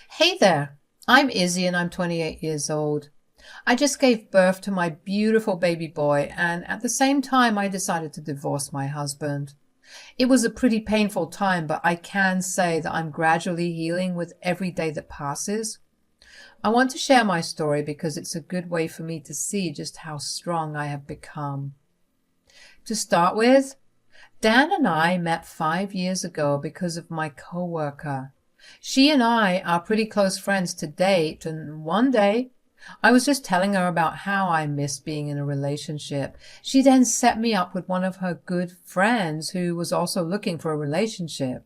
Hey there, I'm Izzy and I'm 28 years old. I just gave birth to my beautiful baby boy, and at the same time, I decided to divorce my husband. It was a pretty painful time, but I can say that I'm gradually healing with every day that passes. I want to share my story because it's a good way for me to see just how strong I have become. To start with, Dan and I met 5 years ago because of my coworker. She and I are pretty close friends to date, and one day I was just telling her about how I missed being in a relationship. She then set me up with one of her good friends who was also looking for a relationship.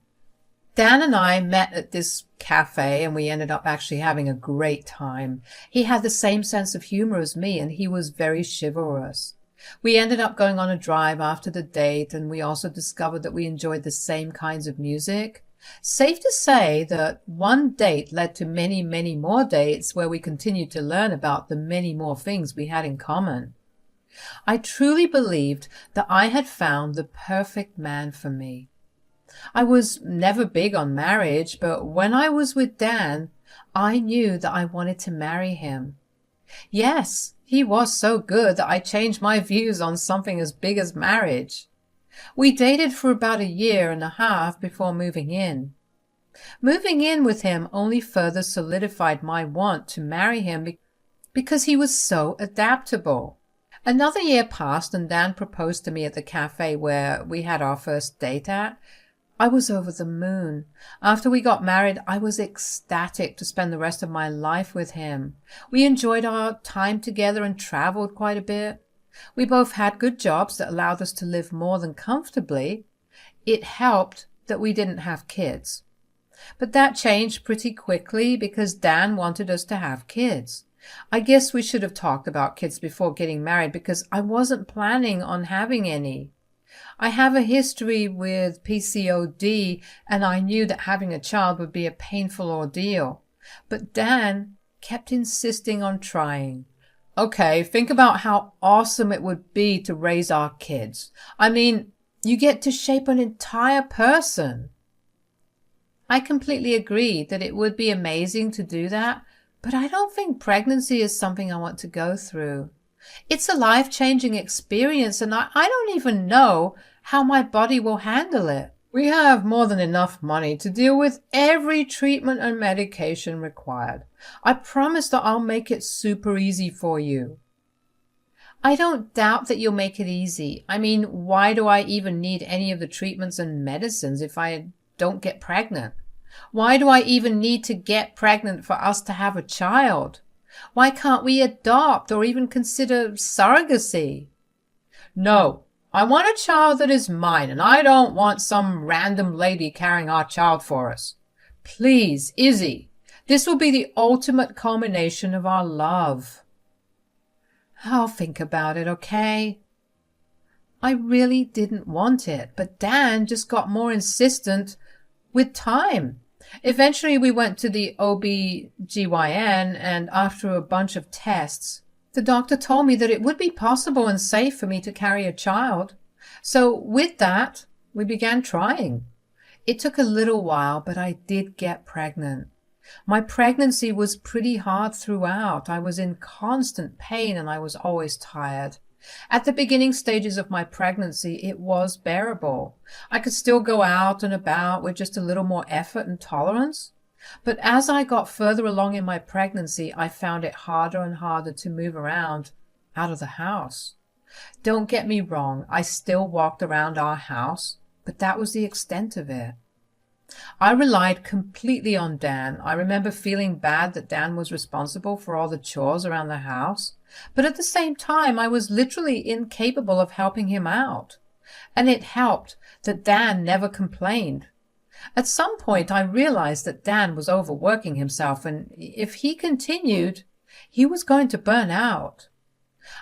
Dan and I met at this cafe and we ended up actually having a great time. He had the same sense of humor as me and he was very chivalrous. We ended up going on a drive after the date and we also discovered that we enjoyed the same kinds of music. Safe to say that one date led to many, many more dates where we continued to learn about the many more things we had in common. I truly believed that I had found the perfect man for me. I was never big on marriage, but when I was with Dan, I knew that I wanted to marry him. Yes, he was so good that I changed my views on something as big as marriage. We dated for about a year and a half before moving in. Moving in with him only further solidified my want to marry him because he was so adaptable. Another year passed and Dan proposed to me at the cafe where we had our first date at. I was over the moon. After we got married, I was ecstatic to spend the rest of my life with him. We enjoyed our time together and traveled quite a bit. We both had good jobs that allowed us to live more than comfortably. It helped that we didn't have kids. But that changed pretty quickly because Dan wanted us to have kids. I guess we should have talked about kids before getting married because I wasn't planning on having any. I have a history with PCOD and I knew that having a child would be a painful ordeal. But Dan kept insisting on trying. Okay, think about how awesome it would be to raise our kids. I mean, you get to shape an entire person. I completely agree that it would be amazing to do that, but I don't think pregnancy is something I want to go through. It's a life-changing experience and I don't even know how my body will handle it. We have more than enough money to deal with every treatment and medication required. I promise that I'll make it super easy for you. I don't doubt that you'll make it easy. I mean, why do I even need any of the treatments and medicines if I don't get pregnant? Why do I even need to get pregnant for us to have a child? Why can't we adopt or even consider surrogacy? No, I want a child that is mine, and I don't want some random lady carrying our child for us. Please, Izzy, this will be the ultimate culmination of our love. I'll think about it, okay? I really didn't want it, but Dan just got more insistent with time. Eventually we went to the OB/GYN and after a bunch of tests, the doctor told me that it would be possible and safe for me to carry a child. So with that, we began trying. It took a little while, but I did get pregnant. My pregnancy was pretty hard throughout. I was in constant pain and I was always tired. At the beginning stages of my pregnancy, it was bearable. I could still go out and about with just a little more effort and tolerance. But as I got further along in my pregnancy, I found it harder and harder to move around out of the house. Don't get me wrong, I still walked around our house, but that was the extent of it. I relied completely on Dan. I remember feeling bad that Dan was responsible for all the chores around the house, but at the same time I was literally incapable of helping him out. And it helped that Dan never complained. At some point I realized that Dan was overworking himself, and if he continued, he was going to burn out.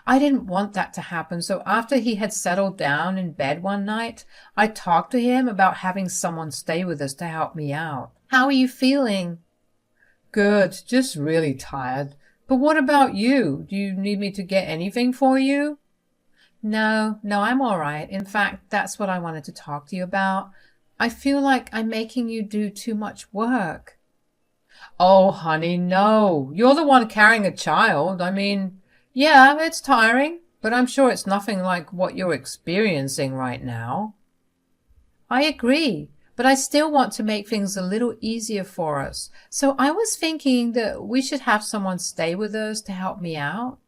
I didn't want that to happen, so after he had settled down in bed one night, I talked to him about having someone stay with us to help me out. How are you feeling? Good, just really tired. But what about you? Do you need me to get anything for you? No, I'm all right. In fact, that's what I wanted to talk to you about. I feel like I'm making you do too much work. Oh, honey, no. You're the one carrying a child. I mean, yeah, it's tiring, but I'm sure it's nothing like what you're experiencing right now. I agree, but I still want to make things a little easier for us. So I was thinking that we should have someone stay with us to help me out.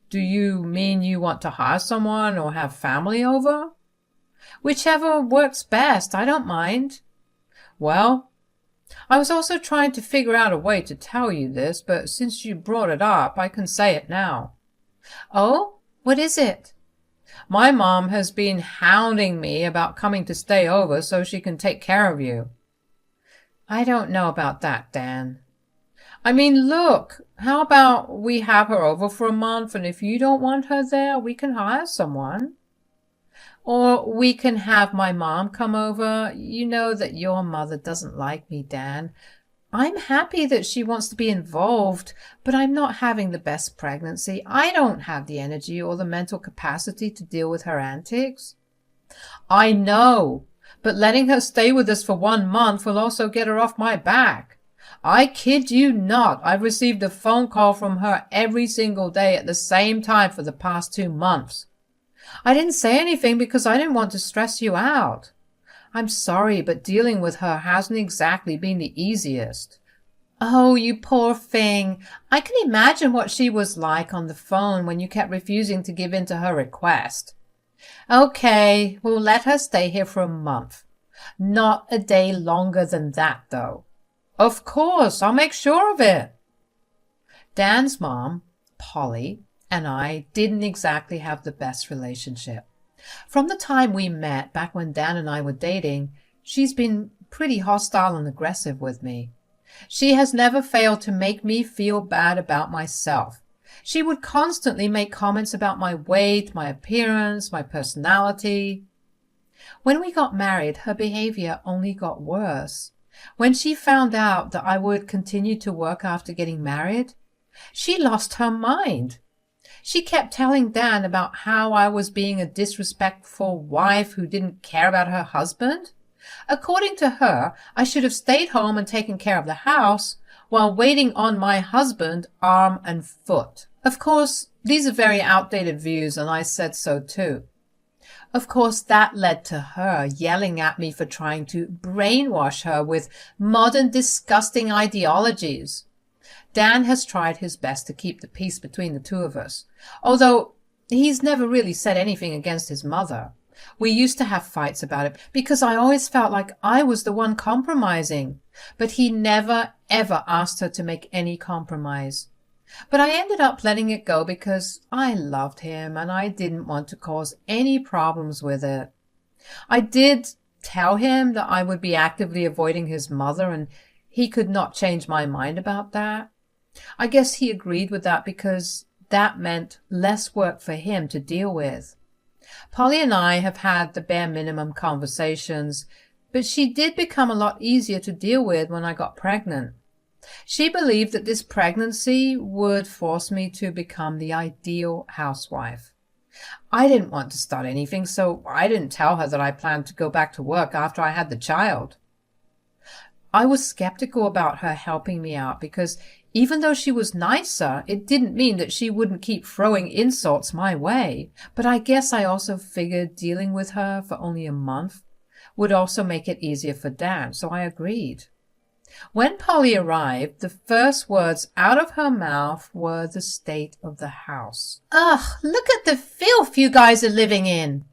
Do you mean you want to hire someone or have family over? Whichever works best, I don't mind. Well, I was also trying to figure out a way to tell you this, but since you brought it up, I can say it now. Oh, what is it? My mom has been hounding me about coming to stay over so she can take care of you. I don't know about that, Dan. I mean, look, how about we have her over for a month, and if you don't want her there, we can hire someone. Or we can have my mom come over. You know that your mother doesn't like me, Dan. I'm happy that she wants to be involved, but I'm not having the best pregnancy. I don't have the energy or the mental capacity to deal with her antics. I know, but letting her stay with us for 1 month will also get her off my back. I kid you not, I've received a phone call from her every single day at the same time for the past 2 months. I didn't say anything because I didn't want to stress you out. I'm sorry, but dealing with her hasn't exactly been the easiest. Oh, you poor thing. I can imagine what she was like on the phone when you kept refusing to give in to her request. Okay, we'll let her stay here for a month. Not a day longer than that, though. Of course, I'll make sure of it. Dan's mom, Polly, and I didn't exactly have the best relationship. From the time we met, back when Dan and I were dating, she's been pretty hostile and aggressive with me. She has never failed to make me feel bad about myself. She would constantly make comments about my weight, my appearance, my personality. When we got married, her behavior only got worse. When she found out that I would continue to work after getting married, she lost her mind. She kept telling Dan about how I was being a disrespectful wife who didn't care about her husband. According to her, I should have stayed home and taken care of the house while waiting on my husband arm and foot. Of course, these are very outdated views, and I said so too. Of course, that led to her yelling at me for trying to brainwash her with modern, disgusting ideologies. Dan has tried his best to keep the peace between the two of us, although he's never really said anything against his mother. We used to have fights about it because I always felt like I was the one compromising, but he never, ever asked her to make any compromise. But I ended up letting it go because I loved him and I didn't want to cause any problems with it. I did tell him that I would be actively avoiding his mother, and he could not change my mind about that. I guess he agreed with that because that meant less work for him to deal with. Polly and I have had the bare minimum conversations, but she did become a lot easier to deal with when I got pregnant. She believed that this pregnancy would force me to become the ideal housewife. I didn't want to start anything, so I didn't tell her that I planned to go back to work after I had the child. I was skeptical about her helping me out because even though she was nicer, it didn't mean that she wouldn't keep throwing insults my way. But I guess I also figured dealing with her for only a month would also make it easier for Dan, so I agreed. When Polly arrived, the first words out of her mouth were the state of the house. Ugh, look at the filth you guys are living in.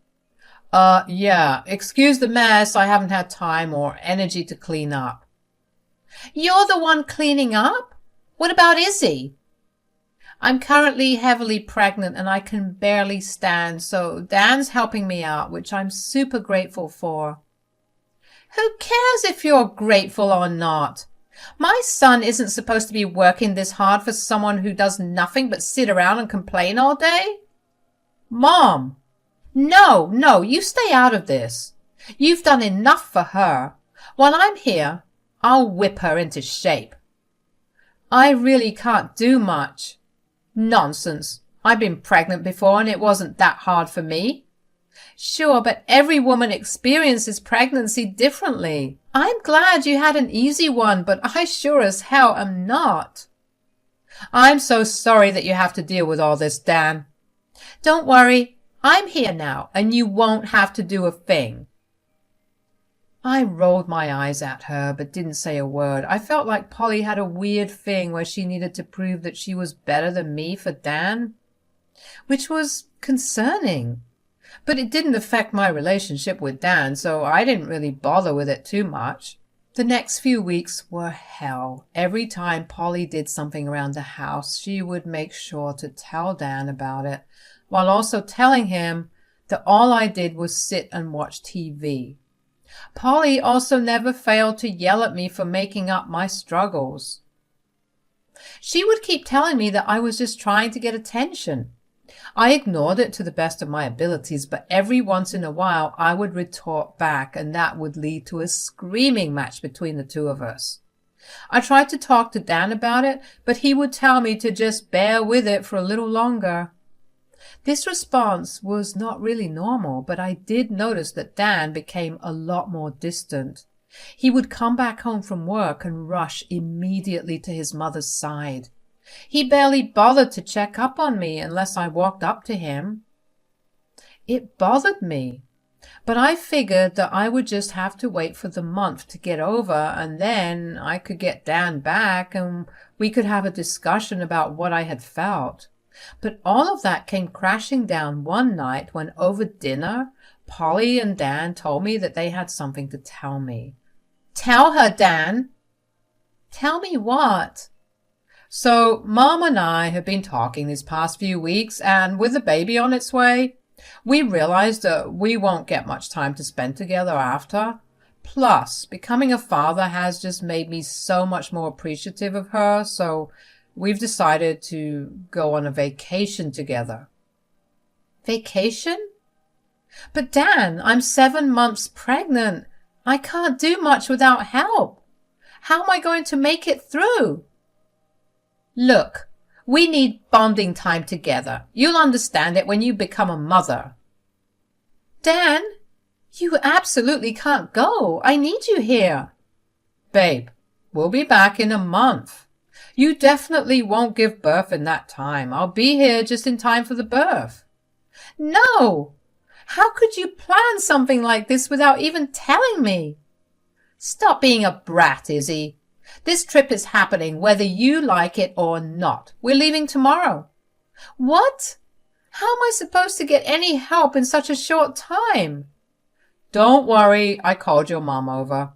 Yeah, excuse the mess. I haven't had time or energy to clean up. You're the one cleaning up? What about Izzy? I'm currently heavily pregnant and I can barely stand, so Dan's helping me out, which I'm super grateful for. Who cares if you're grateful or not? My son isn't supposed to be working this hard for someone who does nothing but sit around and complain all day. Mom! No, you stay out of this. You've done enough for her. While I'm here, I'll whip her into shape. I really can't do much. Nonsense. I've been pregnant before and it wasn't that hard for me. Sure, but every woman experiences pregnancy differently. I'm glad you had an easy one, but I sure as hell am not. I'm so sorry that you have to deal with all this, Dan. Don't worry, I'm here now, and you won't have to do a thing. I rolled my eyes at her, but didn't say a word. I felt like Polly had a weird thing where she needed to prove that she was better than me for Dan, which was concerning. But it didn't affect my relationship with Dan, so I didn't really bother with it too much. The next few weeks were hell. Every time Polly did something around the house, she would make sure to tell Dan about it, while also telling him that all I did was sit and watch TV. Polly also never failed to yell at me for making up my struggles. She would keep telling me that I was just trying to get attention. I ignored it to the best of my abilities, but every once in a while I would retort back, and that would lead to a screaming match between the two of us. I tried to talk to Dan about it, but he would tell me to just bear with it for a little longer. This response was not really normal, but I did notice that Dan became a lot more distant. He would come back home from work and rush immediately to his mother's side. He barely bothered to check up on me unless I walked up to him. It bothered me, but I figured that I would just have to wait for the month to get over, and then I could get Dan back and we could have a discussion about what I had felt. But all of that came crashing down one night when over dinner, Polly and Dan told me that they had something to tell me. Tell her, Dan. Tell me what? So Mom and I have been talking these past few weeks, and with the baby on its way, we realized that we won't get much time to spend together after. Plus, becoming a father has just made me so much more appreciative of her, so we've decided to go on a vacation together. Vacation? But Dan, I'm 7 months pregnant. I can't do much without help. How am I going to make it through? Look, we need bonding time together. You'll understand it when you become a mother. Dan, you absolutely can't go. I need you here. Babe, we'll be back in a month. You definitely won't give birth in that time. I'll be here just in time for the birth. No! How could you plan something like this without even telling me? Stop being a brat, Izzy. This trip is happening whether you like it or not. We're leaving tomorrow. What? How am I supposed to get any help in such a short time? Don't worry, I called your mom over.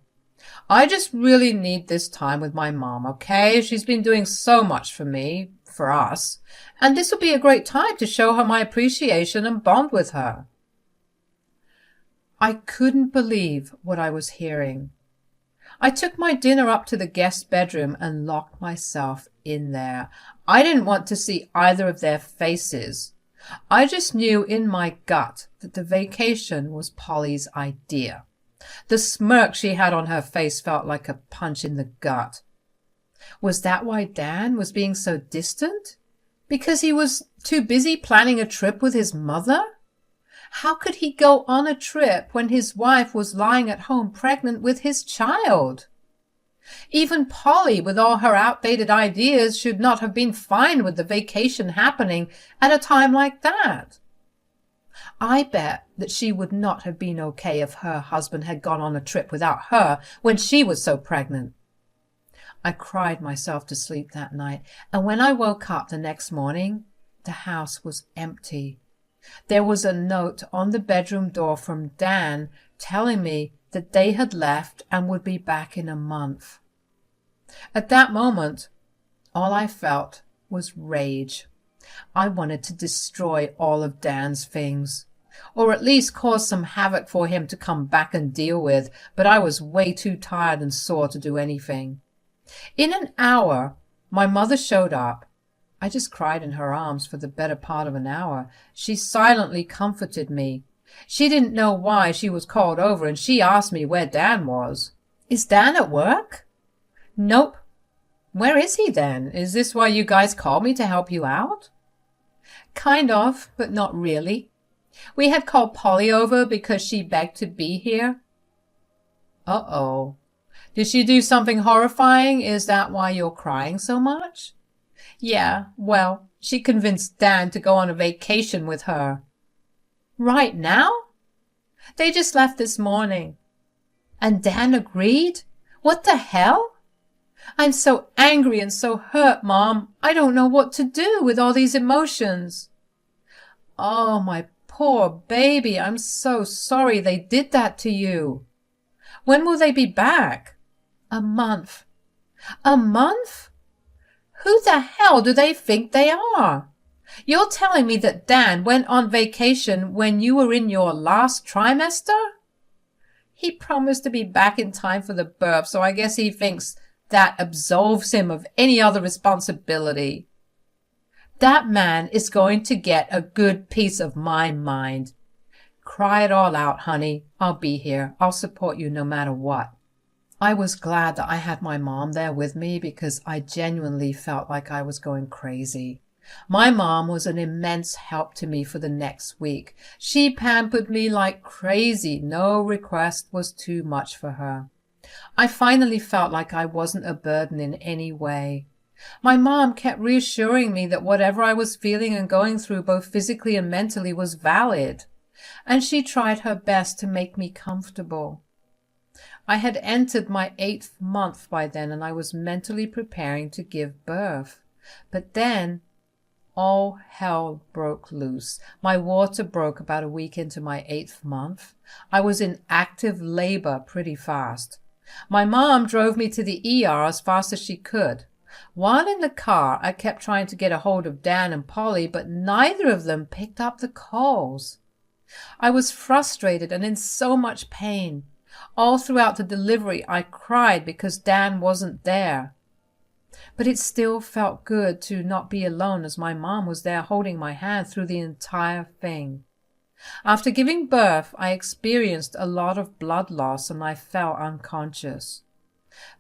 I just really need this time with my mom, okay? She's been doing so much for me, for us, and this will be a great time to show her my appreciation and bond with her. I couldn't believe what I was hearing. I took my dinner up to the guest bedroom and locked myself in there. I didn't want to see either of their faces. I just knew in my gut that the vacation was Polly's idea. The smirk she had on her face felt like a punch in the gut. Was that why Dan was being so distant? Because he was too busy planning a trip with his mother? How could he go on a trip when his wife was lying at home pregnant with his child? Even Polly, with all her outdated ideas, should not have been fine with the vacation happening at a time like that. I bet that she would not have been okay if her husband had gone on a trip without her when she was so pregnant. I cried myself to sleep that night, and when I woke up the next morning, the house was empty. There was a note on the bedroom door from Dan telling me that they had left and would be back in a month. At that moment, all I felt was rage. I wanted to destroy all of Dan's things, or at least cause some havoc for him to come back and deal with, but I was way too tired and sore to do anything. In an hour, my mother showed up. I just cried in her arms for the better part of an hour. She silently comforted me. She didn't know why she was called over, and she asked me where Dan was. Is Dan at work? Nope. Where is he then? Is this why you guys called me to help you out? Kind of, but not really. We had called Polly over because she begged to be here. Uh-oh. Did she do something horrifying? Is that why you're crying so much? Yeah, well, she convinced Dan to go on a vacation with her. Right now? They just left this morning. And Dan agreed? What the hell? I'm so angry and so hurt, Mom. I don't know what to do with all these emotions. Oh, my poor baby. I'm so sorry they did that to you. When will they be back? A month. A month? Who the hell do they think they are? You're telling me that Dan went on vacation when you were in your last trimester? He promised to be back in time for the birth, so I guess he thinks that absolves him of any other responsibility. That man is going to get a good piece of my mind. Cry it all out, honey. I'll be here. I'll support you no matter what. I was glad that I had my mom there with me because I genuinely felt like I was going crazy. My mom was an immense help to me for the next week. She pampered me like crazy. No request was too much for her. I finally felt like I wasn't a burden in any way. My mom kept reassuring me that whatever I was feeling and going through, both physically and mentally, was valid, and she tried her best to make me comfortable. I had entered my 8th month by then, and I was mentally preparing to give birth. But then all hell broke loose. My water broke about a week into my 8th month. I was in active labor pretty fast. My mom drove me to the ER as fast as she could. While in the car, I kept trying to get a hold of Dan and Polly, but neither of them picked up the calls. I was frustrated and in so much pain. All throughout the delivery, I cried because Dan wasn't there. But it still felt good to not be alone, as my mom was there holding my hand through the entire thing. After giving birth, I experienced a lot of blood loss and I fell unconscious.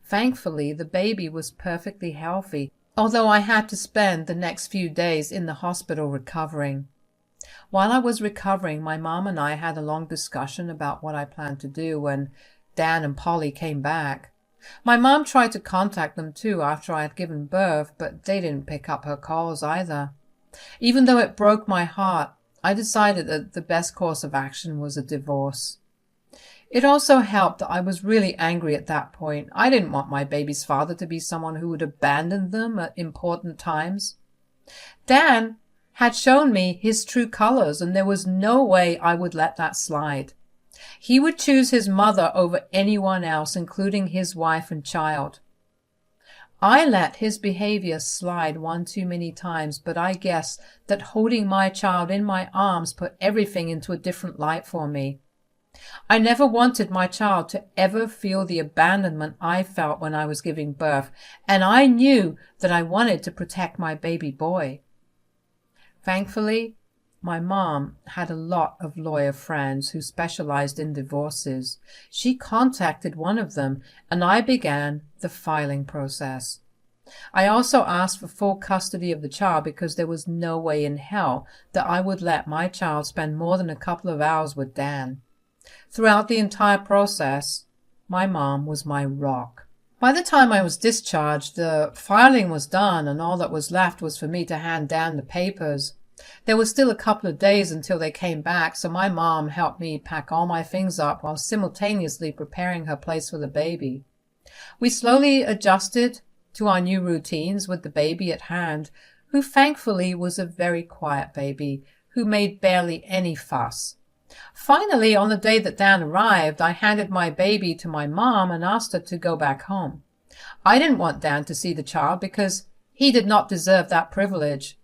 Thankfully, the baby was perfectly healthy, although I had to spend the next few days in the hospital recovering. While I was recovering, my mom and I had a long discussion about what I planned to do when Dan and Polly came back. My mom tried to contact them too after I had given birth, but they didn't pick up her calls either. Even though it broke my heart, I decided that the best course of action was a divorce. It also helped that I was really angry at that point. I didn't want my baby's father to be someone who would abandon them at important times. Dan had shown me his true colors, and there was no way I would let that slide. He would choose his mother over anyone else, including his wife and child. I let his behavior slide one too many times, but I guess that holding my child in my arms put everything into a different light for me. I never wanted my child to ever feel the abandonment I felt when I was giving birth, and I knew that I wanted to protect my baby boy. Thankfully, my mom had a lot of lawyer friends who specialized in divorces. She contacted one of them, and I began the filing process. I also asked for full custody of the child because there was no way in hell that I would let my child spend more than a couple of hours with Dan. Throughout the entire process, my mom was my rock. By the time I was discharged, the filing was done, and all that was left was for me to hand Dan the papers. There was still a couple of days until they came back, so my mom helped me pack all my things up while simultaneously preparing her place for the baby. We slowly adjusted to our new routines with the baby at hand, who thankfully was a very quiet baby who made barely any fuss. Finally, on the day that Dan arrived, I handed my baby to my mom and asked her to go back home. I didn't want Dan to see the child because he did not deserve that privilege.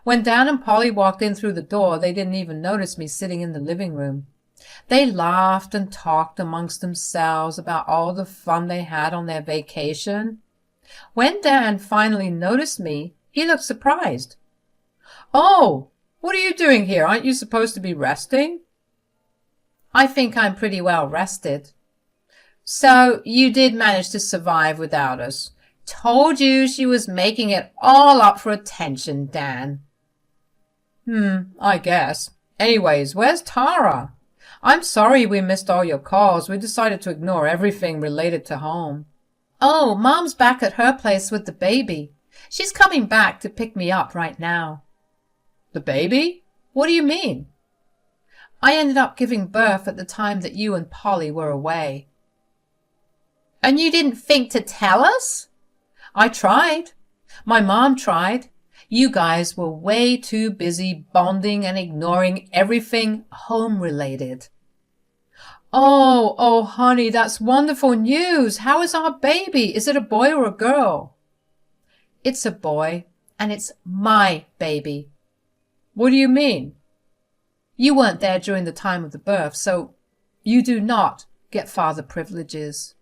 When Dan and Polly walked in through the door, they didn't even notice me sitting in the living room. They laughed and talked amongst themselves about all the fun they had on their vacation. When Dan finally noticed me, he looked surprised. "Oh, what are you doing here? Aren't you supposed to be resting?" "I think I'm pretty well rested." "So you did manage to survive without us. Told you she was making it all up for attention, Dan." I guess. Anyways, where's Tara? I'm sorry we missed all your calls. We decided to ignore everything related to home. Oh, Mom's back at her place with the baby. She's coming back to pick me up right now. The baby? What do you mean? I ended up giving birth at the time that you and Polly were away. And you didn't think to tell us? I tried. My mom tried. You guys were way too busy bonding and ignoring everything home-related. Oh, honey, that's wonderful news. How is our baby? Is it a boy or a girl? It's a boy, and it's my baby. What do you mean? You weren't there during the time of the birth, so you do not get father privileges.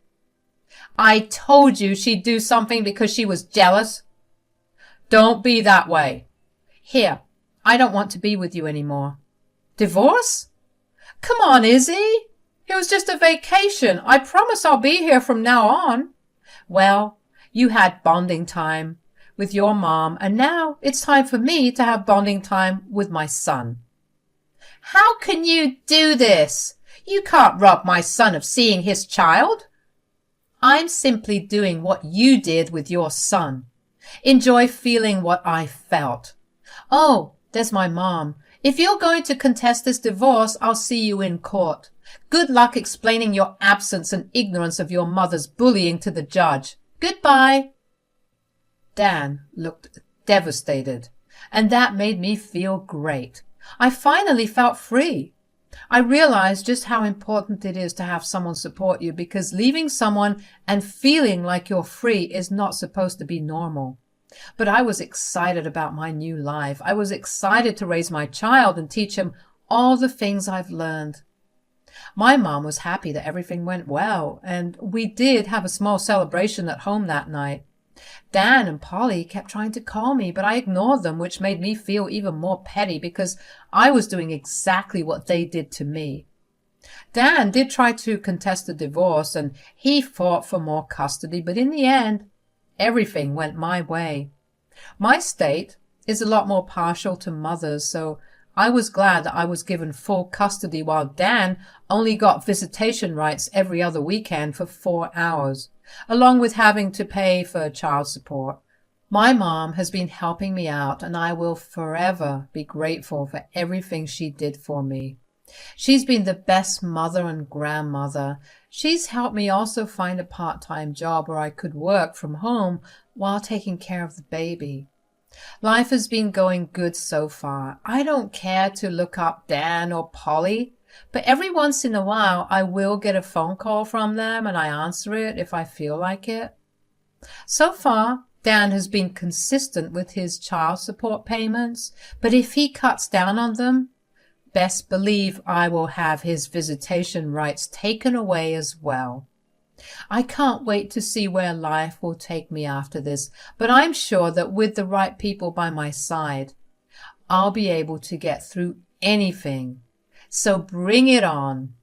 I told you she'd do something because she was jealous. Don't be that way. Here, I don't want to be with you anymore. Divorce? Come on, Izzy. It was just a vacation. I promise I'll be here from now on. Well, you had bonding time with your mom, and now it's time for me to have bonding time with my son. How can you do this? You can't rob my son of seeing his child. I'm simply doing what you did with your son. Enjoy feeling what I felt. Oh, there's my mom. If you're going to contest this divorce, I'll see you in court. Good luck explaining your absence and ignorance of your mother's bullying to the judge. Goodbye. Dan looked devastated, and that made me feel great. I finally felt free. I realized just how important it is to have someone support you, because leaving someone and feeling like you're free is not supposed to be normal. But I was excited about my new life. I was excited to raise my child and teach him all the things I've learned. My mom was happy that everything went well, and we did have a small celebration at home that night. Dan and Polly kept trying to call me, but I ignored them, which made me feel even more petty because I was doing exactly what they did to me. Dan did try to contest the divorce, and he fought for more custody, but in the end, everything went my way. My state is a lot more partial to mothers, so I was glad that I was given full custody while Dan only got visitation rights every other weekend for 4 hours, along with having to pay for child support. My mom has been helping me out, and I will forever be grateful for everything she did for me. She's been the best mother and grandmother. She's helped me also find a part-time job where I could work from home while taking care of the baby. Life has been going good so far. I don't care to look up Dan or Polly, but every once in a while I will get a phone call from them and I answer it if I feel like it. So far, Dan has been consistent with his child support payments, but if he cuts down on them, best believe I will have his visitation rights taken away as well. I can't wait to see where life will take me after this, but I'm sure that with the right people by my side, I'll be able to get through anything. So bring it on.